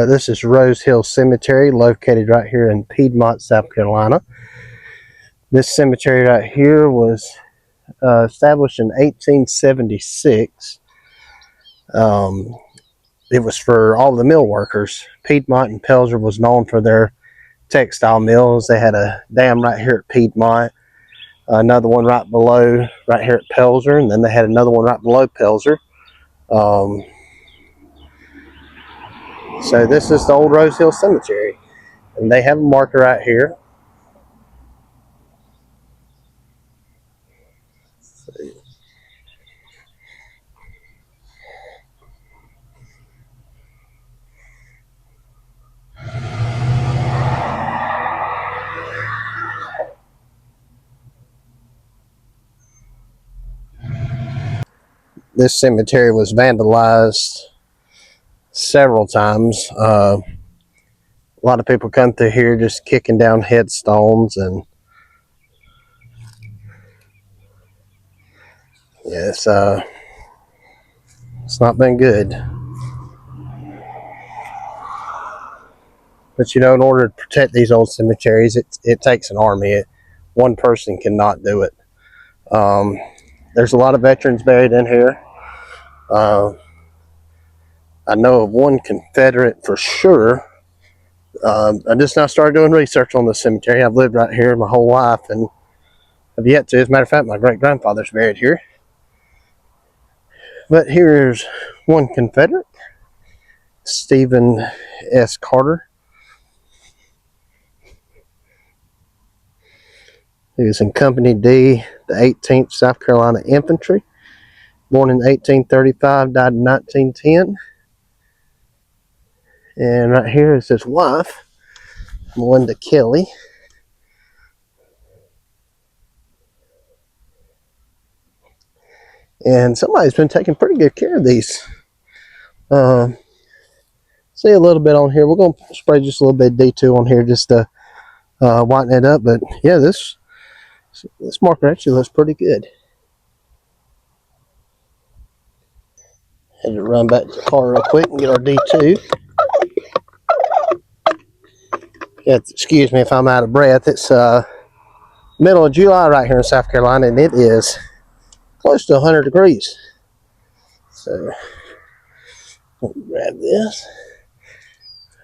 This is Rose Hill Cemetery, located right here in Piedmont, South Carolina. This cemetery right here was established in 1876. It was for all the mill workers. Piedmont and Pelzer was known for their textile mills. They had a dam right here at Piedmont, another one right below, right here at Pelzer, and then they had another one right below Pelzer. So this is the old Rose Hill Cemetery, and they have a marker right here. This cemetery was vandalized several times. A lot of people come through here just kicking down headstones, and yeah, it's not been good. But you know, in order to protect these old cemeteries, it takes an army. One person cannot do it. There's a lot of veterans buried in here. I know of one Confederate for sure. I just now started doing research on the cemetery. I've lived right here my whole life and have yet to. As a matter of fact, my great-grandfather's buried here. But here's one Confederate, Stephen S. Carter. He was in Company D, the 18th South Carolina Infantry. Born in 1835, died in 1910. And right here is his wife, Melinda Kelly. And somebody's been taking pretty good care of these. See a little bit on here. We're going to spray just a little bit of D2 on here just to whiten it up. But yeah, this marker actually looks pretty good. Had to run back to the car real quick and get our D2. Yeah, excuse me if I'm out of breath. It's middle of July right here in South Carolina, and it is close to 100 degrees. So let me grab this.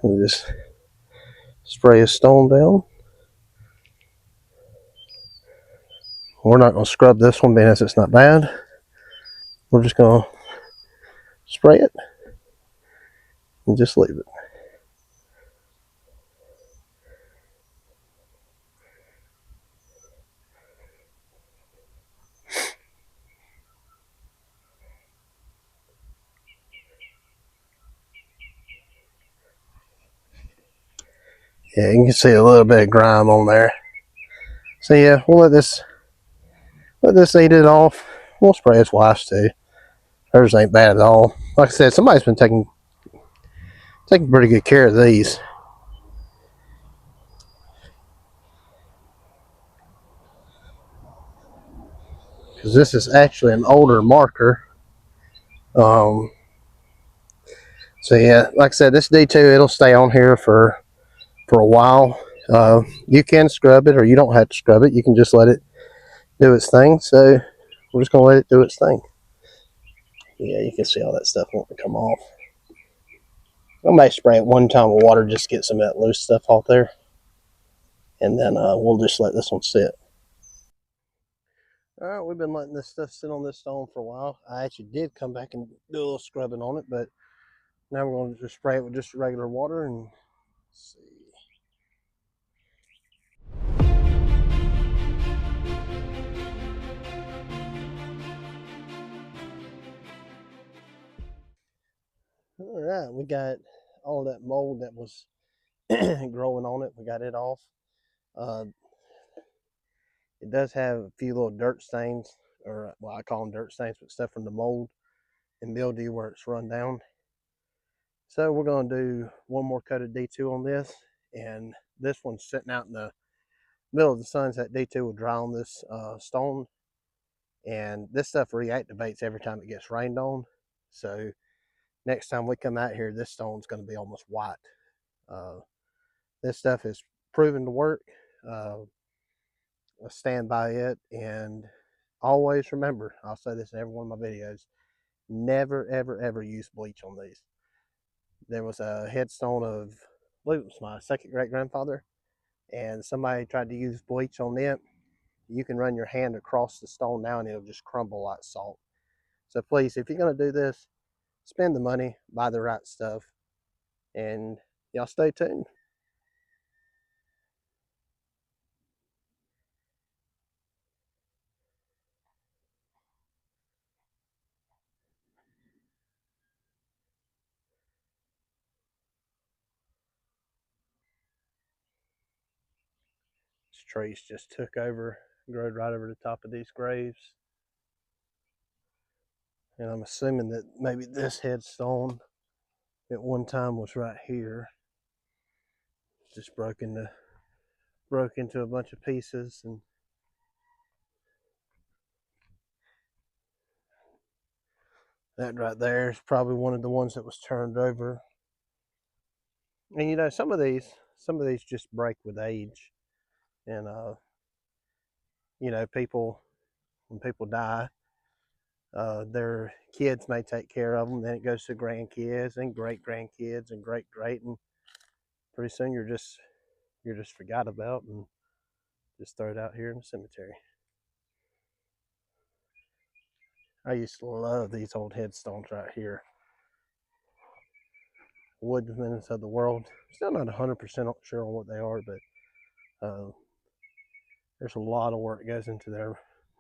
We'll just spray a stone down. We're not going to scrub this one because it's not bad. We're just going to spray it and just leave it. Yeah, you can see a little bit of grime on there. So yeah, we'll let this eat it off. We'll spray his wife's too. Hers ain't bad at all. Like I said, somebody's been taking pretty good care of these. Because this is actually an older marker. So yeah, like I said, this D2, it'll stay on here for a while. You can scrub it, or you don't have to scrub it. You can just let it do its thing. So we're just gonna let it do its thing. Yeah, you can see all that stuff wanting to come off. I might spray it one time with water just to get some of that loose stuff off there, and then we'll just let this one sit. All right, we've been letting this stuff sit on this stone for a while. I actually did come back and do a little scrubbing on it, but now we're going to just spray it with just regular water and see. All right, we got all that mold that was growing on it. We got it off. Uh, it does have a few little dirt stains, or well, I call them dirt stains, but stuff from the mold and mildew where it's run down. So we're going to do one more coat of D2 on this, and this one's sitting out in the middle of the sun, so that D2 will dry on this stone, and this stuff reactivates every time it gets rained on. So next time we come out here, this stone's going to be almost white. Uh, this stuff is proven to work. I stand by it, and always remember, I'll say this in every one of my videos, never, ever, ever use bleach on these. There was a headstone of, I believe it was my second great grandfather, and somebody tried to use bleach on it. You can run your hand across the stone now and it'll just crumble like salt. So please, if you're going to do this, spend the money, buy the right stuff, and y'all stay tuned. These trees just took over, growed right over the top of these graves. And I'm assuming that maybe this headstone at one time was right here. Just broke into a bunch of pieces, and that right there is probably one of the ones that was turned over. And you know, some of these just break with age, and you know, when people die, their kids may take care of them. Then it goes to grandkids and great grandkids and great, and pretty soon you're just forgot about and just throw it out here in the cemetery. I used to love these old headstones right here. Woodsmen of the world. Still not 100% sure on what they are, but there's a lot of work that goes into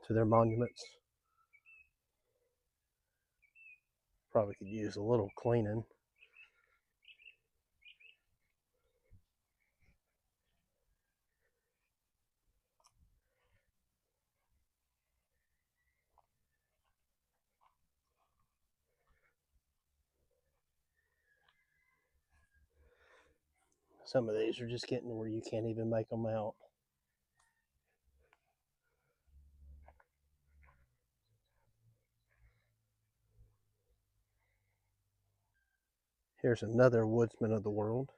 their monuments. Probably could use a little cleaning. Some of these are just getting to where you can't even make them out. Here's another woodsman of the world.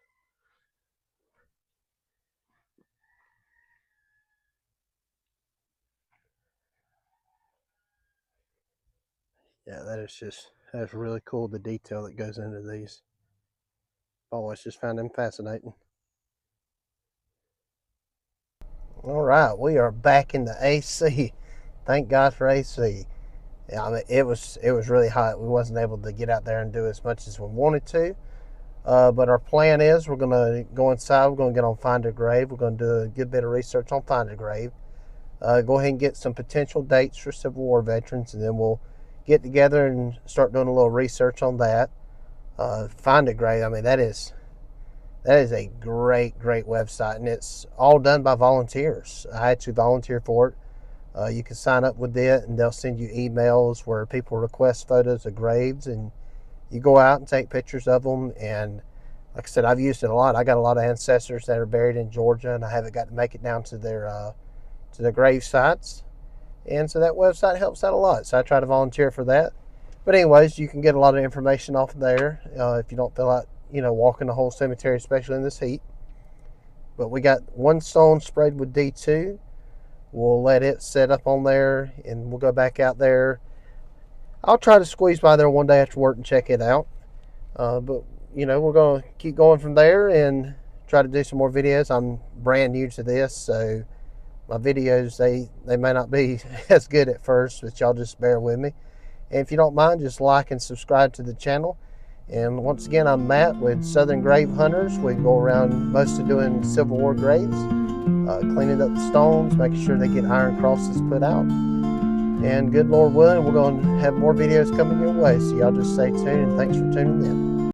Yeah, that's really cool, the detail that goes into these. I've always just found them fascinating. All right, we are back in the AC. Thank God for AC. I mean, it was really hot. We wasn't able to get out there and do as much as we wanted to. But our plan is we're going to go inside. We're going to get on Find a Grave. We're going to do a good bit of research on Find a Grave. Go ahead and get some potential dates for Civil War veterans, and then we'll get together and start doing a little research on that. Find a Grave. I mean, that is a great website, and it's all done by volunteers. I had to volunteer for it. You can sign up with it, and they'll send you emails where people request photos of graves, and you go out and take pictures of them. And like I said, I've used it a lot. I got a lot of ancestors that are buried in Georgia, and I haven't got to make it down to their grave sites. And so that website helps out a lot. So I try to volunteer for that. But anyways, you can get a lot of information off there if you don't feel like walking the whole cemetery, especially in this heat. But we got one stone sprayed with D2. We'll let it set up on there, and we'll go back out there. I'll try to squeeze by there one day after work and check it out. But we're going to keep going from there and try to do some more videos. I'm brand new to this, so my videos, they may not be as good at first, but y'all just bear with me. And if you don't mind, just like and subscribe to the channel. And once again, I'm Matt with Southern Grave Hunters. We go around mostly doing Civil War graves, cleaning up the stones, making sure they get iron crosses put out. And good Lord willing, we're going to have more videos coming your way. So y'all just stay tuned, and thanks for tuning in.